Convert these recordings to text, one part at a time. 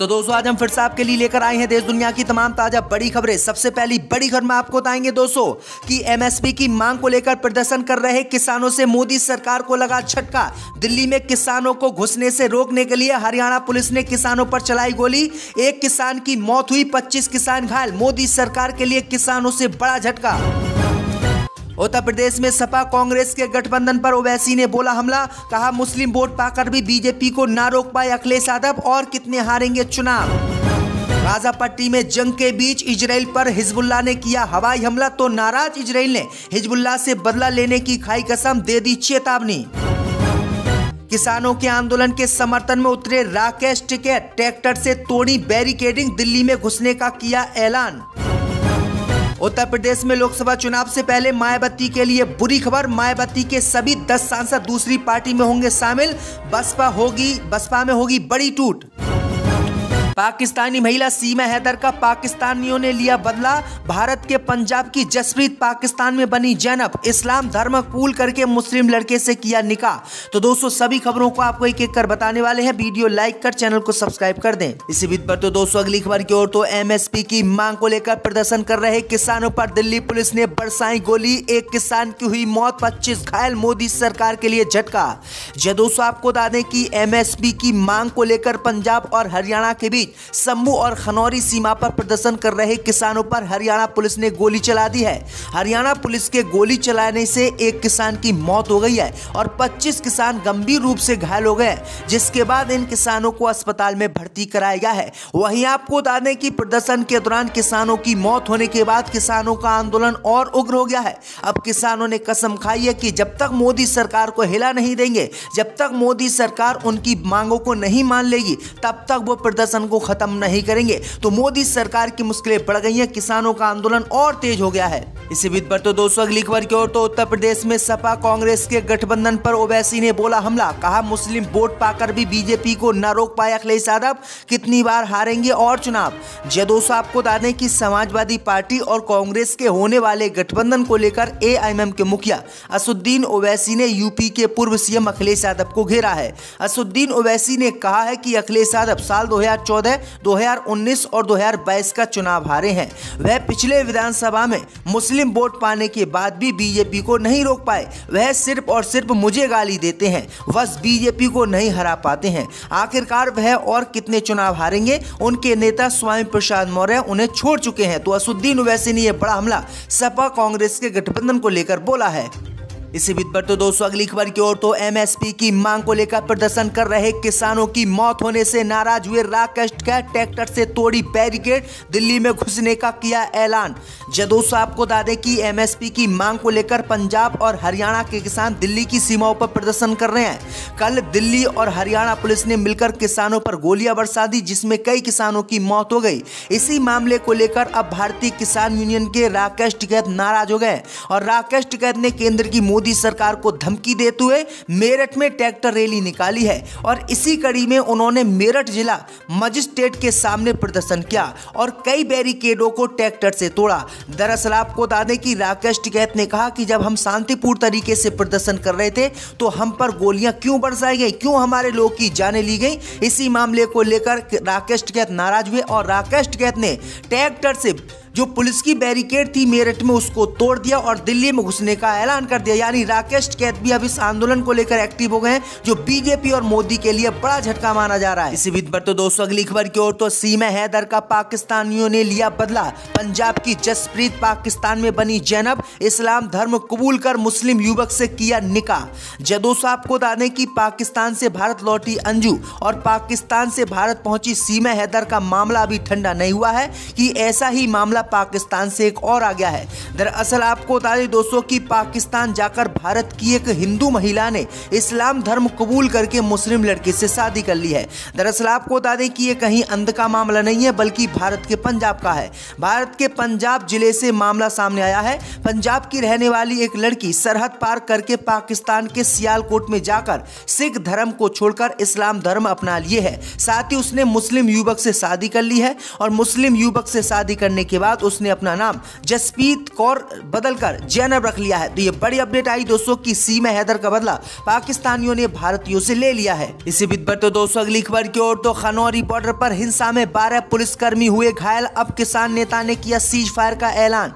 तो दोस्तों आज हम फिर से आपके लिए लेकर आए हैं देश दुनिया की तमाम ताजा बड़ी खबरें। सबसे पहली बड़ी खबर में आपको बताएंगे दोस्तों कि एमएसपी की मांग को लेकर प्रदर्शन कर रहे किसानों से मोदी सरकार को लगा झटका। दिल्ली में किसानों को घुसने से रोकने के लिए हरियाणा पुलिस ने किसानों पर चलाई गोली। एक किसान की मौत हुई, 25 किसान घायल। मोदी सरकार के लिए किसानों से बड़ा झटका। उत्तर प्रदेश में सपा कांग्रेस के गठबंधन पर ओवैसी ने बोला हमला। कहा मुस्लिम वोट पाकर भी बीजेपी को ना रोक पाए अखिलेश यादव, और कितने हारेंगे चुनाव। गाजा पट्टी में जंग के बीच इजराइल पर हिजबुल्लाह ने किया हवाई हमला, तो नाराज इजराइल ने हिजबुल्लाह से बदला लेने की खाई कसम, दे दी चेतावनी। किसानों के आंदोलन के समर्थन में उतरे राकेश टिकैत, ट्रैक्टर से तोड़ी बैरिकेडिंग, दिल्ली में घुसने का किया ऐलान। उत्तर प्रदेश में लोकसभा चुनाव से पहले मायावती के लिए बुरी खबर। मायावती के सभी 10 सांसद दूसरी पार्टी में होंगे शामिल। बसपा में होगी बड़ी टूट। पाकिस्तानी महिला सीमा हैदर का पाकिस्तानियों ने लिया बदला। भारत के पंजाब की जसप्रीत पाकिस्तान में बनी जैनब। इस्लाम धर्म कबूल करके मुस्लिम लड़के से किया निकाह। तो दोस्तों सभी खबरों को आपको एक एक कर बताने वाले हैं। वीडियो लाइक कर चैनल को सब्सक्राइब कर दें। इसी बीच पर तो दोस्तों अगली खबर की ओर, तो एमएसपी की मांग को लेकर प्रदर्शन कर रहे किसानों पर दिल्ली पुलिस ने बरसाई गोली। एक किसान की हुई मौत, 25 घायल। मोदी सरकार के लिए झटका। दोस्तों आपको बता दें कि एमएसपी की मांग को लेकर पंजाब और हरियाणा के बीच संभू और खनौरी सीमा पर प्रदर्शन कर रहे किसानों पर हरियाणा पुलिस ने गोली चला दी है। हरियाणा पुलिस के गोली चलाने से एक किसान की मौत हो गई है और 25 किसान गंभीर रूप से घायल हो गए, जिसके बाद इन किसानों को अस्पताल में भर्ती कराया गया है। वहीं आपको बता दें कि प्रदर्शन के दौरान किसानों की मौत होने के बाद किसानों का आंदोलन और उग्र हो गया है। अब किसानों ने कसम खाई है कि जब तक मोदी सरकार को हिला नहीं देंगे, जब तक मोदी सरकार उनकी मांगों को नहीं मान लेगी, तब तक वो प्रदर्शन को खत्म नहीं करेंगे। तो मोदी सरकार की मुश्किलें बढ़ गई हैं, किसानों का आंदोलन और तेज हो गया है। इसी बीच पर तो दोस्तों अगली खबर की ओर, तो उत्तर प्रदेश में सपा कांग्रेस के गठबंधन पर ओवैसी ने बोला हमला। कहा मुस्लिम वोट पाकर भी बीजेपी को न रोक पाए अखिलेश यादव, कितनी बार हारेंगे और चुनाव। दोस्तों आपको बता दें कि समाजवादी पार्टी और कांग्रेस के होने वाले गठबंधन को लेकर एआईएमएम के मुखिया असदुद्दीन ओवैसी ने यूपी के पूर्व सीएम अखिलेश यादव को घेरा है। असदुद्दीन ओवैसी ने कहा है कि अखिलेश यादव साल 2014, 2019 और 2022 का चुनाव हारे हैं। वह पिछले विधानसभा में मुस्लिम वोट पाने के बाद भी बीजेपी को नहीं रोक पाए। वह सिर्फ और सिर्फ मुझे गाली देते हैं, बस बीजेपी को नहीं हरा पाते हैं। आखिरकार वह और कितने चुनाव हारेंगे। उनके नेता स्वामी प्रसाद मौर्य उन्हें छोड़ चुके हैं। तो असदुद्दीन ओवैसी ने यह बड़ा हमला सपा कांग्रेस के गठबंधन को लेकर बोला है। इसी बीच पर तो दोस्तों अगली खबर की ओर, तो एमएसपी की मांग को लेकर प्रदर्शन कर रहे किसानों की मौत होने से नाराज हुए राकेश टिकैत, ट्रैक्टर से तोड़ी बैरिकेड, दिल्ली में घुसने का किया ऐलान। दोस्तों आपको बता दें कि एमएसपी की मांग को लेकर पंजाब और हरियाणा के किसान दिल्ली की सीमाओं पर प्रदर्शन कर रहे हैं। कल दिल्ली और हरियाणा पुलिस ने मिलकर किसानों पर गोलियां बरसा दी, जिसमें कई किसानों की मौत हो गई। इसी मामले को लेकर अब भारतीय किसान यूनियन के राकेश टिकैत नाराज हो गए और राकेश टिकैत ने केंद्र की मोदी सरकार को धमकी देते हुए मेरठ में ट्रैक्टर रैली निकाली है। और इसी कड़ी में उन्होंने मेरठ जिला मजिस्ट्रेट के सामने प्रदर्शन किया और कई बैरिकेडों को ट्रैक्टर से तोड़ा। दरअसल आपको बता दें कि राकेश टिकैत ने कहा कि जब हम शांतिपूर्ण तरीके से प्रदर्शन कर रहे थे तो हम पर गोलियां क्यों बरसाई गई, क्यों हमारे लोग की जानें ली गई। इसी मामले को लेकर राकेश टिकैत नाराज हुए और राकेश टिकैत ने ट्रैक्टर से जो पुलिस की बैरिकेड थी मेरठ में उसको तोड़ दिया और दिल्ली में घुसने का ऐलान कर दिया। यानी राकेश टिकैत भी अब इस आंदोलन को लेकर एक्टिव हो गए हैं, जो बीजेपी और मोदी के लिए बड़ा झटका माना जा रहा है। इसी बीच पर तो दोस्तों अगली खबर की ओर, तो सीमा हैदर का पाकिस्तानियों ने लिया बदला। पंजाब की जसप्रीत पाकिस्तान में बनी जैनब। इस्लाम धर्म कबूल कर मुस्लिम युवक से किया निकाह। दोस्तों आपको बता दें कि पाकिस्तान से भारत लौटी अंजू और पाकिस्तान से भारत पहुंची सीमा हैदर का मामला अभी ठंडा नहीं हुआ है कि ऐसा ही मामला पाकिस्तान से एक और आ गया है। दरअसल आपको बता दें दोस्तों कि पाकिस्तान जाकर भारत की एक हिंदू महिला ने इस्लाम धर्म कबूल करके मुस्लिम लड़के से शादी कर ली है। दरअसल आपको बता दें कि ये कहीं अंध का मामला नहीं है, बल्कि भारत के पंजाब का है। भारत के पंजाब जिले से मामला सामने आया है। पंजाब की रहने वाली एक लड़की सरहद पार करके पाकिस्तान के सियालकोट में जाकर सिख धर्म को छोड़कर इस्लाम धर्म अपना लिए है। साथ ही उसने मुस्लिम युवक से शादी कर ली है और मुस्लिम युवक से शादी करने के बाद बाद उसने अपना नाम जसप्रीत कौर बदलकर जैनब रख लिया है। तो ये बड़ी अपडेट आई दोस्तों कि सीमा हैदर का बदला पाकिस्तानियों ने भारतीयों से ले लिया है। इसी बीच पर तो दोस्तों अगली खबर की ओर तो खनौरी बॉर्डर पर हिंसा में 12 पुलिसकर्मी हुए घायल। अब किसान नेता ने किया सीज फायर का ऐलान।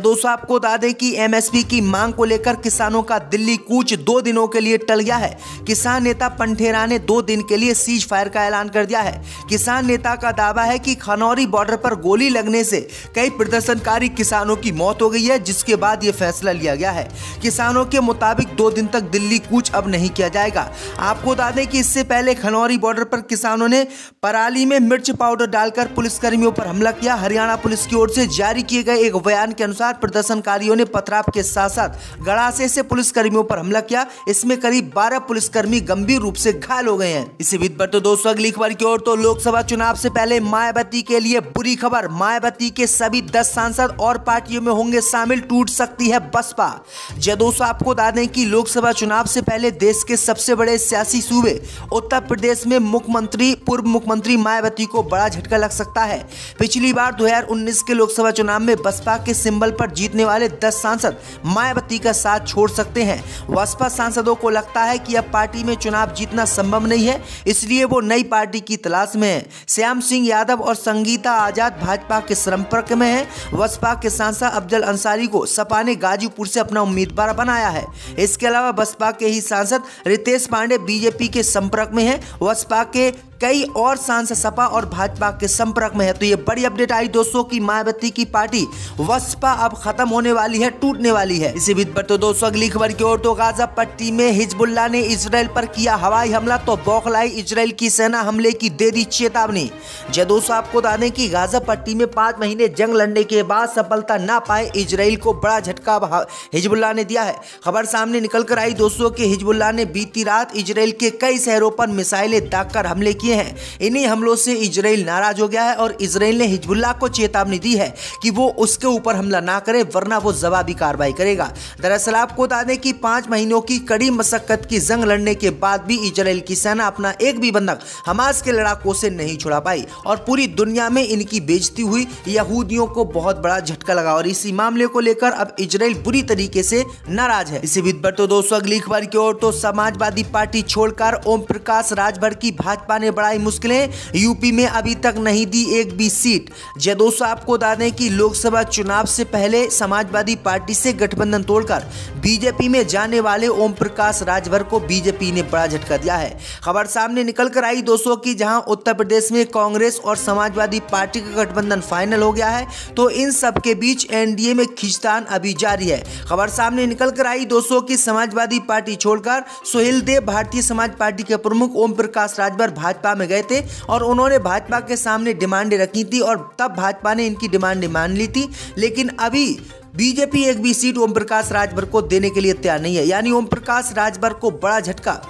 दोस्तों आपको बता दें कि एमएसपी की मांग को लेकर किसानों का दिल्ली कूच 2 दिनों के लिए टल गया है। किसान नेता पंठेरा ने 2 दिन के लिए सीज फायर का ऐलान कर दिया है। किसान नेता का दावा है कि खनौरी बॉर्डर पर गोली लगने से कई प्रदर्शनकारी किसानों की मौत हो गई है, जिसके बाद यह फैसला लिया गया है। किसानों के मुताबिक 2 दिन तक दिल्ली कूच अब नहीं किया जाएगा। आपको बता दें कि इससे पहले खनौरी बॉर्डर पर किसानों ने पराली में मिर्च पाउडर डालकर पुलिसकर्मियों पर हमला किया। हरियाणा पुलिस की ओर से जारी किए गए एक बयान के अनुसार प्रदर्शनकारियों ने पथराव के साथ साथ गड़ासे से पुलिसकर्मियों पर हमला किया। इसमें करीब 12 पुलिसकर्मी गंभीर रूप से घायल हो गए हैं। इसी बीच पर तो दोस्तों अगली खबर की ओर तो लोकसभा चुनाव से पहले मायावती के लिए बुरी खबर। मायावती के सभी 10 सांसद और पार्टियों में होंगे शामिल, टूट सकती है बसपा। दोस्तों आपको बता दें कि लोकसभा चुनाव से पहले देश के सबसे बड़े सियासी सूबे उत्तर प्रदेश में पूर्व मुख्यमंत्री मायावती को बड़ा झटका लग सकता है। पिछली बार 2019 के लोकसभा चुनाव में बसपा के सिंबल पर जीतने वाले 10 सांसद मायावती का साथ छोड़ सकते हैं। बसपा सांसदों को लगता है कि अब पार्टी में चुनाव जीतना संभव नहीं है, इसलिए वो नई पार्टी की तलाश में है। श्याम सिंह यादव और संगीता आजाद भाजपा के संपर्क में है। बसपा के सांसद अफजल अंसारी को सपा ने गाजीपुर से अपना उम्मीदवार बनाया है। इसके अलावा बसपा के ही सांसद रितेश पांडे बीजेपी के संपर्क में है। बसपा के कई और सांसद सपा और भाजपा के संपर्क में है। तो ये बड़ी अपडेट आई दोस्तों कि मायावती की पार्टी बसपा अब खत्म होने वाली है, टूटने वाली है। इसी बीच पर तो दोस्तों अगली खबर की ओर तो गाजा पट्टी में हिजबुल्लाह ने इजराइल पर किया हवाई हमला, तो बौखलाई इजराइल की सेना हमले की दे दी चेतावनी। दोस्तों आपको बता दें कि गाजा पट्टी में 5 महीने जंग लड़ने के बाद सफलता ना पाए इजराइल को बड़ा झटका हिजबुल्लाह ने दिया है। खबर सामने निकल कर आई दोस्तों कि हिजबुल्लाह ने बीती रात इजराइल के कई शहरों पर मिसाइलें दागकर हमले किए हैं। इन्हीं हमलों से इजराइल नाराज हो गया है और इजराइल ने हिजबुल्लाह को चेतावनी दी है कि वो उसके ऊपर हमला ना करे, वरना वो जवाबी कार्रवाई करेगा। दरअसल आपको बता दें कि 5 महीनों की कड़ी मशक्कत की जंग लड़ने के बाद भी इजराइल की सेना अपना एक भी बंधक हमास के लड़ाकों से नहीं छुड़ा पाई और पूरी दुनिया में इनकी बेइज्जती हुई। यहूदियों को बहुत बड़ा झटका लगा और इसी मामले को लेकर अब इजराइल बुरी तरीके से नाराज है। इसी बीच पर तो दोस्तों अगली खबर की ओर तो समाजवादी पार्टी छोड़कर ओम प्रकाश राजभर की भाजपा ने बढ़ाई मुश्किलें। यूपी में अभी तक नहीं दी एक भी सीट। दोस्तों आपको बता दें कि लोकसभा चुनाव से पहले समाजवादी पार्टी से गठबंधन तोड़कर बीजेपी में जाने वाले ओम प्रकाश राजभर को बीजेपी ने बड़ा झटका दिया है। खबर सामने निकल कर आई दोस्तों कि जहां उत्तर प्रदेश में कांग्रेस और समाजवादी पार्टी का गठबंधन फाइनल हो गया है, तो इन सब के बीच एनडीए में खींचतान अभी जारी है। खबर सामने निकल कर आई दोस्तों कि समाजवादी पार्टी छोड़कर सुहेल देव भारतीय समाज पार्टी के प्रमुख ओम प्रकाश राजभर भाजपा में गए थे और उन्होंने भाजपा के सामने डिमांडें रखी थी और तब भाजपा ने इनकी डिमांडें मान ली थी। लेकिन अभी बीजेपी एक भी सीट ओम प्रकाश राजभर को देने के लिए तैयार नहीं है, यानी ओम प्रकाश राजभर को बड़ा झटका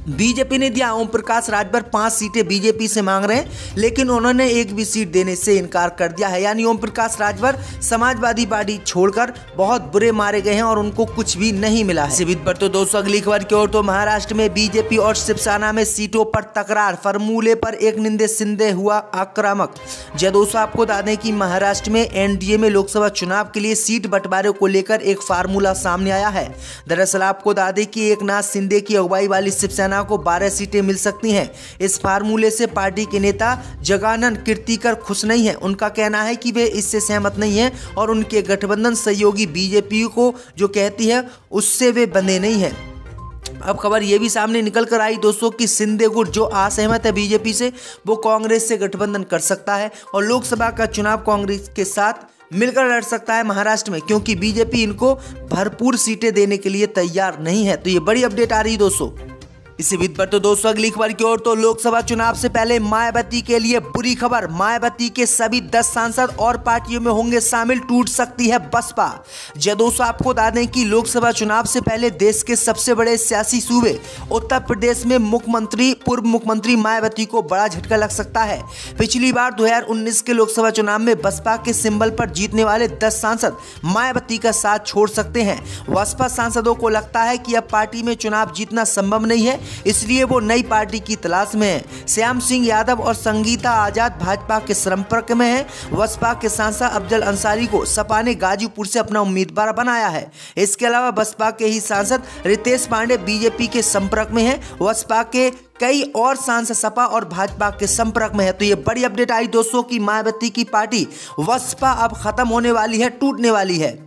बीजेपी ने दिया। ओम प्रकाश राजभर 5 सीटें बीजेपी से मांग रहे हैं, लेकिन उन्होंने एक भी सीट देने से इनकार कर दिया है। यानी ओम प्रकाश राजभर समाजवादी पार्टी छोड़कर बहुत बुरे मारे गए हैं और उनको कुछ भी नहीं मिला है। इसी बीच पर तो दोस्तों अगली खबर की ओर तो महाराष्ट्र में बीजेपी और शिवसेना में सीटों पर तकरार, फॉर्मूले पर एक निंदे सिंधे हुआ आक्रामक। दोस्तों आपको बता दें कि महाराष्ट्र में एनडीए में लोकसभा चुनाव के लिए सीट बंटवारे को लेकर एक फार्मूला सामने आया है। दरअसल आपको बता दें कि एकनाथ शिंदे की अगुवाई वाली शिवसेना को 12 सीटें मिल सकती हैं। इस फार्मूले से पार्टी के नेता जगानंद कीर्तिकर खुश नहीं है। उनका कहना है कि वे इससे सहमत नहीं है और उनके गठबंधन सहयोगी बीजेपी को जो कहती है उससे वे बंधे नहीं है। अब खबर यह भी सामने निकल कर आई दोस्तों कि शिंदे गुट जो असहमत है बीजेपी से, वो कांग्रेस से गठबंधन कर सकता है और लोकसभा का चुनाव कांग्रेस के साथ मिलकर लड़ सकता है महाराष्ट्र में, क्योंकि बीजेपी इनको भरपूर सीटें देने के लिए तैयार नहीं है। तो ये बड़ी अपडेट आ रही है दोस्तों। इसी बीच पर तो दोस्तों अगली खबर की ओर तो लोकसभा चुनाव से पहले मायावती के लिए बुरी खबर। मायावती के सभी 10 सांसद और पार्टियों में होंगे शामिल, टूट सकती है बसपा। दोस्तों आपको बता दें कि लोकसभा चुनाव से पहले देश के सबसे बड़े सियासी सूबे उत्तर प्रदेश में पूर्व मुख्यमंत्री मायावती को बड़ा झटका लग सकता है। पिछली बार 2019 के लोकसभा चुनाव में बसपा के सिंबल पर जीतने वाले 10 सांसद मायावती का साथ छोड़ सकते हैं। बसपा सांसदों को लगता है कि अब पार्टी में चुनाव जीतना संभव नहीं है, इसलिए वो नई पार्टी की तलाश में है। श्याम सिंह यादव और संगीता आजाद भाजपा के संपर्क में है। बसपा के सांसद अफजल अंसारी को सपा ने गाजीपुर से अपना उम्मीदवार बनाया है। इसके अलावा बसपा के ही सांसद रितेश पांडे बीजेपी के संपर्क में है। बसपा के कई और सांसद सपा और भाजपा के संपर्क में है। तो ये बड़ी अपडेट आई दोस्तों की मायावती की पार्टी बसपा अब खत्म होने वाली है, टूटने वाली है।